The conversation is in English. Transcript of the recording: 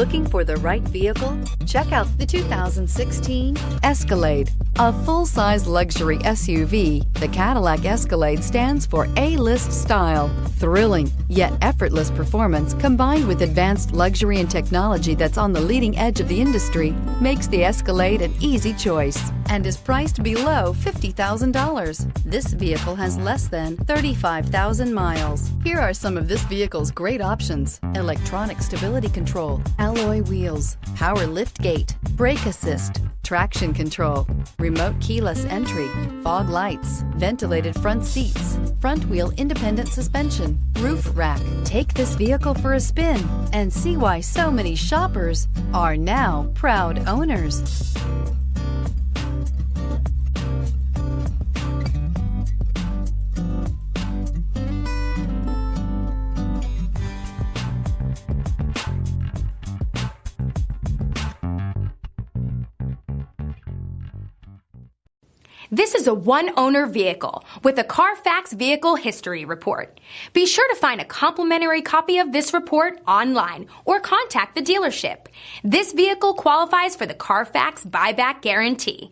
Looking for the right vehicle? Check out the 2016 Escalade. A full-size luxury SUV, the Cadillac Escalade stands for A-list style. Thrilling, yet effortless performance combined with advanced luxury and technology that's on the leading edge of the industry makes the Escalade an easy choice and is priced below $50,000. This vehicle has less than 35,000 miles. Here are some of this vehicle's great options: electronic stability control, alloy wheels, power lift gate, brake assist, traction control, remote keyless entry, fog lights, ventilated front seats, front wheel independent suspension, roof rack. Take this vehicle for a spin and see why so many shoppers are now proud owners. This is a one-owner vehicle with a Carfax Vehicle History Report. Be sure to find a complimentary copy of this report online or contact the dealership. This vehicle qualifies for the Carfax Buyback Guarantee.